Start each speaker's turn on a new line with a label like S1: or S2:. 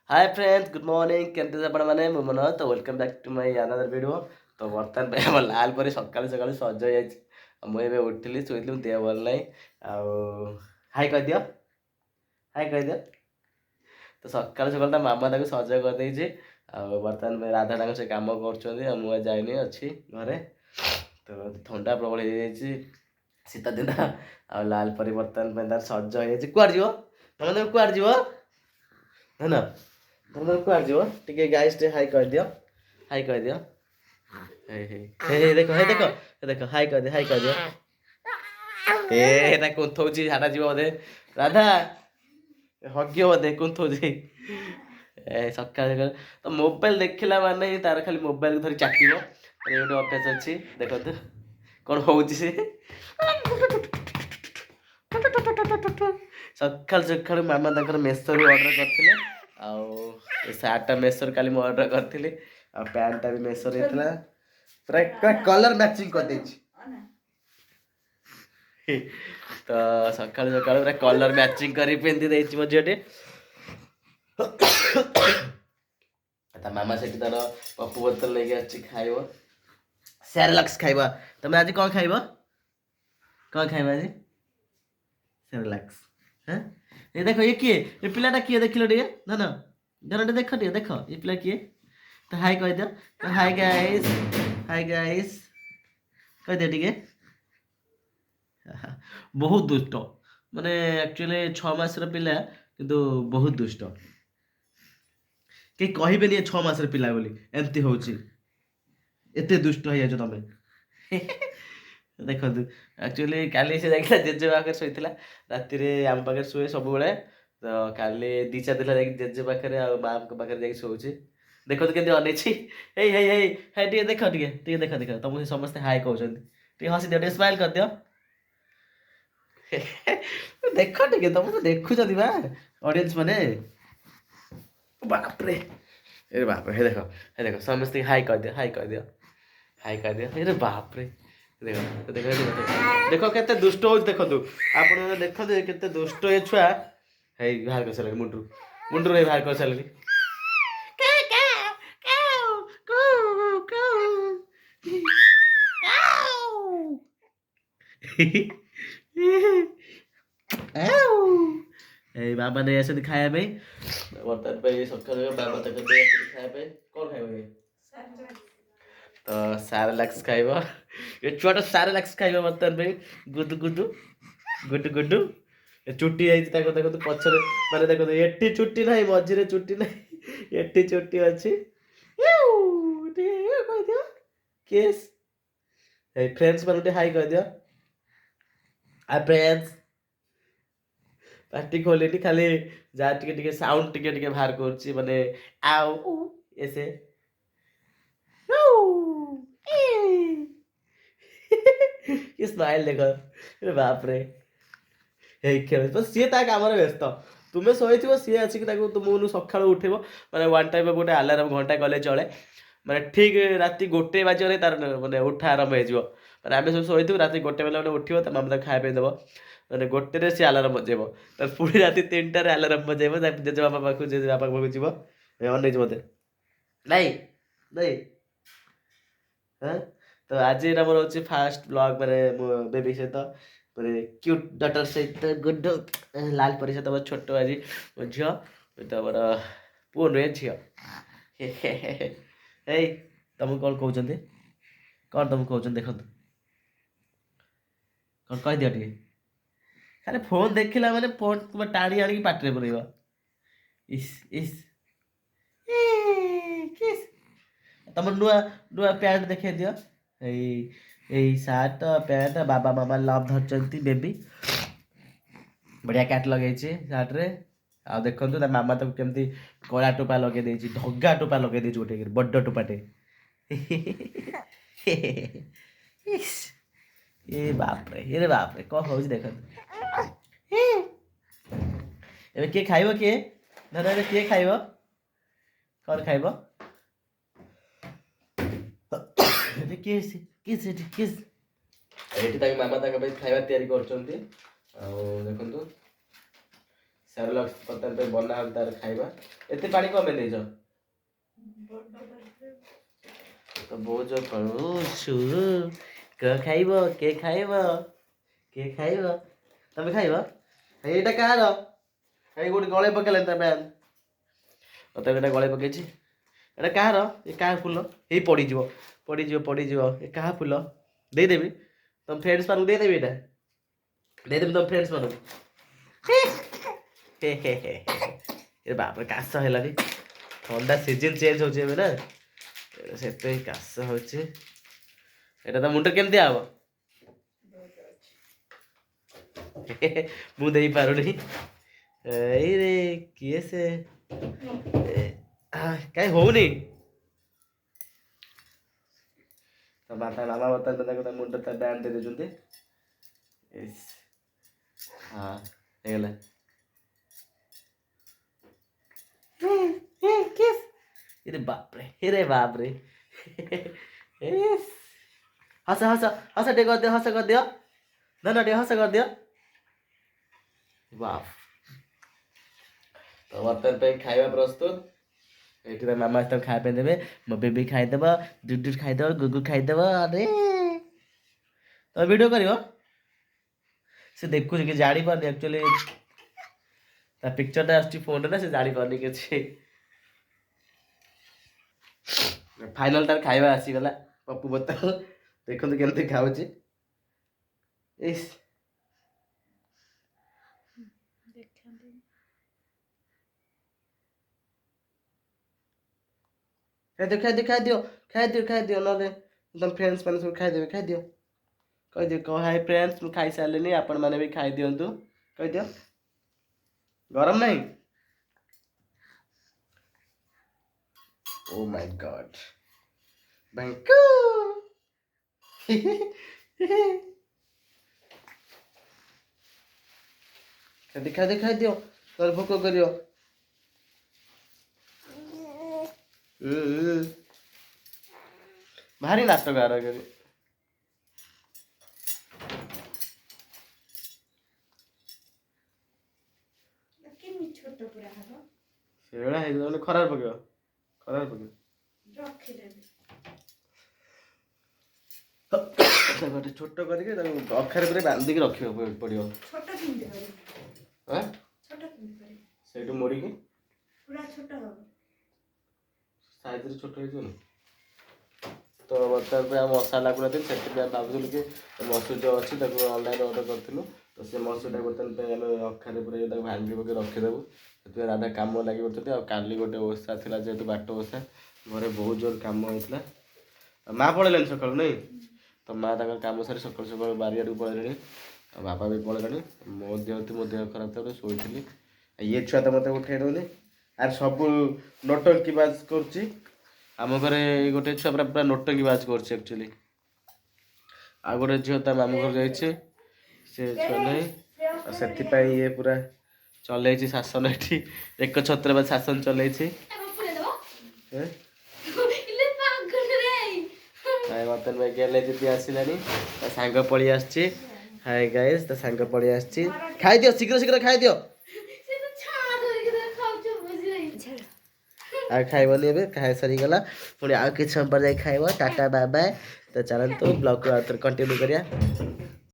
S1: Hi friends good morning केमती आपण मैंने मु मनोज तो welcome back to my another video. तो बर्तमान पे हम लाल परी सकाळी सकाळी सज हो जाइए। मुझे उठिली शुई देह भल ना हाय कह दियो हाय कह दियो। तो सकाळु सकाळु ता मामा ताको सज कर बर्तमान राधा से कम कर मुझे जाइनी अच्छी घरे। तो थंडा प्रबल हो शीत दिन आ लाल परी बर्तमान पे तार सज हो कुआड़ जीव तुम कुआड़ जीव है ना तुम कुआड़ जीव टे गाइस टे हाई कह दियो हाई कह दियो। हे हे हे देखो हे देखो हे देखो हाई कह दियो हाई कह दियो। एटा कुंथौची झाड़ा जीव बोधे राधा हगियो बोधे कुंथौची सकाल तो मोबाइल देखला माने तार खाली मोबाइल धरी चाटिबो गोटे अभ्यास अच्छी देखो कौन हूँ सी सकाल सकाल मामा तक मेसोर ऑर्डर करते सार्टा मेसोर काली मैं ऑर्डर करी पैंटा भी मेसोर होता पूरा कलर मैचिंग कर तो सकाल सकाल पूरा कलर मैचिंग कर पिंधि मो झीटे मामा से तार पप्पू बोतल लेके अच्छी खाइब सेरेलक्स खाइब। तुम आज कौन खाइब कौन खाइब आज सेरेलक्स हाँ ये देखो ये किए ये पिलाटा किए देख टे धन धन देख टे देख ये पिला किए तो हाय कह दियो तो हाय गाइस कह दियो टे बहुत दुष्ट माने एक्चुअली 6 मासर पिला किंतु बहुत दुष्ट कहीं कहबे 6 मासर पिला बोली एमती हूँ एत दुष्ट हो तुम देखो एक्चुअली काली से जाइए जेजे पाखे शोला राति आम पाखे शुए सब बड़े तो काली 2-4 दिन जेजे पाखे माँ पाखे जा शोचे देख तो केमती अनैछि देख टे देख देख तुमको समस्ते हाई कहते हसी दियो स्माइल कर दियो देख टे तुम तो देखुच ऑडियंस मैंने बापरे अरे बाप रे हे देखो समस्ते हाई कह दियो हाई कह दियो हाई कह दियो अरे बाप रे देखो देखो देखो देखो केते दुष्ट हो देखो आप देखो केते दुष्ट ये छुआ है बाहर कर सारे मुंडू मुंडू रे बाहर कर सारे बाबा नहीं आसती खाया बर्तमान सकाल बाबा तक खाया कौन खाए तो सेरेलैक्स खाइब ये छुआटा सेरेलैक्स खाइब बर्तमान गुदु गुदु गुडु गुडु चुट्टी देखो देखो पछरे माने देखो एटी चुट्टी ना मझे चुट्टी ना एटी चुट्टी अच्छी कह दियो केस फ्रेंड्स मान हाई कह दियो हाय फ्रेंड्स पार्टी खोली खाली जहाँ टे साउंड टे बाहर कर माने आउ ऐसे ये स्माइल देखो अरे बाप रे खेल तो सी कम व्यस्त तुम्हें शोथ सी आसिक तुमको सका उठेब मैंने वन टाइम गोटे आलाराम घंटा कले चले मैंने ठीक राति 1 बजे तार मैंने उठा आरंभ हो मैंने आम सब शोथु राति 1 बेला मैंने उठो तो मामा खाया देव मैंने 1 सी आलाराम बजेब तर पुणी राति 3टार आलाराम बजेब जेजेबापा पाक जेजेबापा पाक जीव अन मत नहीं नहीं हाँ तो आज मोर हूँ फास्ट ब्लॉग मैंने मो बेबी सहित मैंने क्यूट डटर सहित गुड लाल परी सहित मोर छोट आज मो झील तो मोर पु नुहे झी हे तुमको कौन कहते कौन तुमको कहते देखो कौन कह दियो टे खाली फोन देखला मैंने फोन तुम टाणी आनिक पाटे पुरेब इस इस किस तुम नुआ नुआ पैंट देखे दियो सार्ट पैंट बाबा मामा लव धरती बेबी बढ़िया कैट लगे सार्ट्रे आ देखो मामा तो केमती कला टोपा लगे ढगा टोपा लगे गोटे बड़ टोपाटे ये बाप रे कौन हो देख किए खाइब किए धर किए खाइब कौन खाइब किस किस किस ये मामा खाଇବା ତିଆରି କରୁଛନ୍ତି ଆଉ ଦେଖନ୍ତୁ ସେରେଲାକ୍ସ ବର୍ତ୍ତମାନ ପାଇଁ ବନା ହେବ ତାର ଖାଇବା। ଏତେ ପାଣି କଣ ପାଇଁ ଦେଇଛ? ତ ବହୁତ ଜୋର ପଳଉଛୁ। କ ଖାଇବ କିଏ ଖାଇବ କିଏ ଖାଇବ? ତମେ ଖାଇବ? ଏଇଟା କାହାର? ଏଇ ଗୋଟେ ଗଳେଇ ପକେଇଲେ ତା ବ୍ୟାନ୍ ମତେ ଗୋଟେ ଗଳେଇ ପକେଇଛି। ଏଇଟା କାହାର? ଏ କାହା ଫୁଲ? ଏଇ ପଡ଼ିଯିବ ପଡ଼ିଯିବ ପଡ଼ିଯିବ। ଏ କାହା ଫୁଲ? ଦେଇଦେବି ତମ ଫ୍ରେଣ୍ଡସ୍ ମାନଙ୍କୁ ଦେଇଦେବି। ଏଇଟା ଦେଇଦେବି ତମ ଫ୍ରେଣ୍ଡସ୍ ମାନଙ୍କୁ। ହେ ହେ ହେ ଏ ବାପରେ କାଶ ହେଲାନି। ଥଣ୍ଡା ସିଜନ ଚେଞ୍ଜ ହଉଛି ଏବେ ନା, ସେଥିପାଇଁ କାଶ ହଉଛି। ଏଇଟା ତ ମୁଣ୍ଡ କେମିତି ହବ? ମୁଁ ଦେଇପାରୁନି। ଏଇରେ କିଏ ସେ? କାଇଁ ହଉନି? ତ ମାତା ମାମା ବର୍ତ୍ତମାନ ତାକୁ ତା ମୁଣ୍ଡ ତା ବ୍ୟାଣ୍ଡ ଦେଇ ଦେଉଛନ୍ତି। ହଁ ହେଇଗଲା। इरे बाप रे हस हस हस टे कर दियो हस कर दियो धन टे हस कर दियो। बाप तो वर्तमान पे खाଇବା प्रस्तुत। ଏଠି ତା ମାମା ତାକୁ ଖାଇବା ପାଇଁ ଦେବେ। ମୋ ବେବି ଖାଇଦେବ, ଡୁଡୁ ଖାଇଦେବ, ଗୁଗୁ ଖାଇଦେବ। ଆରେ ତମେ ଭିଡ଼ିଓ କରିବ? ସେ ଦେଖୁଛି କି ଜାଣିପାରୁନି ଆକ୍ଚୁଆଲି ତା ପିକ୍ଚରଟା ଆସୁଛି ଫୋନରେ ନା, ସେ ଜାଣିପାରୁନି କିଛି। ଫାଇନାଲ ତାର ଖାଇବା ଆସିଗଲା। ପପୁ ବୋତଲ ଦେଖନ୍ତୁ କେମିତି ଖାଉଛି। ଇସ୍ ଖାଇଦିଅ ଖାଇଦିଅ ଖାଇଦିଅ ଖାଇଦିଅ ଖାଇଦିଅ, ନହେଲେ ତମ ଫ୍ରେଣ୍ଡସ୍ ମାନେ ସବୁ ଖାଇଦେବେ। ଖାଇଦିଅ କହିଦିଅ କହ ହାଇ ଫ୍ରେଣ୍ଡସ୍ ମୁଁ ଖାଇସାରିଲିନି, ଆପଣମାନେ ବି ଖାଇଦିଅନ୍ତୁ କହିଦିଅ। ଗରମ ନାହିଁ? ଓ ମାଇ ଗଡ୍ ଭାଇଙ୍କୁ ଖାଇଦିଅ ଖାଇଦିଅ ଖାଇଦିଅ, ନହେଲେ ଭୋକ କରିବ। ଭାରି ନାଟକ ଆର କରି। ସେଇଭଳିଆ ହେଇଯିବ ମାନେ ଖରାପ ପକେଇବ, ଖରାପ ପକେଇବ। ଗୋଟେ ଛୋଟ କରିକି ତାକୁ ଅଖାରେ ପୁରା ବାନ୍ଧିକି ରଖିବାକୁ ପଡ଼ିବ। ସେଇଠୁ ମୋଡ଼ିକି ସାଇଜରେ ଛୋଟ ହେଇଯିବନି। ତ ବର୍ତ୍ତମାନ ପାଇଁ ଆଉ ମସଲା ଲାଗୁନଥିଲା, ସେଥିପାଇଁ ଭାବୁଥିଲୁ କି ମସୁର ଯେଉଁ ଅଛି ତାକୁ ଅନଲାଇନ୍ ଅର୍ଡ଼ର କରିଥିଲୁ। ତ ସେ ମସୁରଟା ବର୍ତ୍ତମାନ ପାଇଁ ଆମେ ଅଖାରେ ପୁରେଇ ତାକୁ ଭାଙ୍ଗି ପକେଇ ରଖିଦେବୁ। ସେଥିପାଇଁ ରାଧା କାମ ଲାଗି ପଡ଼ୁଛନ୍ତି। ଆଉ କାଲି ଗୋଟେ ଓଷା ଥିଲା, ଯେହେତୁ ବାଟ ଓଷା, ଘରେ ବହୁତ ଜୋର କାମ ହେଇଥିଲା। ମା ପଳେଇଲେଣି ସକାଳୁ ନାଇଁ? ତ ମା ତାଙ୍କର କାମ ସାରି ସକାଳୁ ସକାଳୁ ବାରିଆଡ଼କୁ ପଳେଇଲେଣି। ଆଉ ବାପା ବି ପଳେଇଲେଣି। ମୋ ଦେହ ଖରାପ ଥିଲା, ଶୋଇଥିଲି। ଇଏ ଛୁଆ ତ ମୋତେ ଉଠେଇ ଦେଉନି। ଆରେ ସବୁ ନୋଟଙ୍କି ବାଜ କରୁଛି। ଆମ ଘରେ ଗୋଟେ ଛୁଆ ପୁରା ନୋଟଙ୍କି ବାଜ କରୁଛି ଆକ୍ଚୁଆଲି। ଆଉ ଗୋଟେ ଝିଅ ତା ମାମୁଁ ଘର ଯାଇଛି, ସେ ଛୁଆ ନାହିଁ। ଆଉ ସେଥିପାଇଁ ଇଏ ପୁରା ଚଲେଇଛି ଶାସନ। ଏଠି ଏକ ଛତ୍ର ବା ଶାସନ ଚଲେଇଛି। ବର୍ତ୍ତମାନ ପାଇଁ ଗେଲେ ଦିଦି ଆସିଲାଣି, ତା ସାଙ୍ଗ ପଳେଇ ଆସିଛି। ହାଇ ଗାଇସ୍, ତା ସାଙ୍ଗ ପଳେଇ ଆସିଛି। ଖାଇଦିଅ ଶୀଘ୍ର ଶୀଘ୍ର ଖାଇଦିଅ। ଆଉ ଖାଇବନି, ଏବେ ଖାଇ ସରିଗଲା। ପୁଣି ଆଉ କିଛି ସମୟ ପରେ ଯାଇ ଖାଇବ। Tata bye bye. ତ ଚାଲନ୍ତୁ ବ୍ଲଗ୍କୁ ଆଉ ଥରେ କଣ୍ଟିନ୍ୟୁ କରିବା।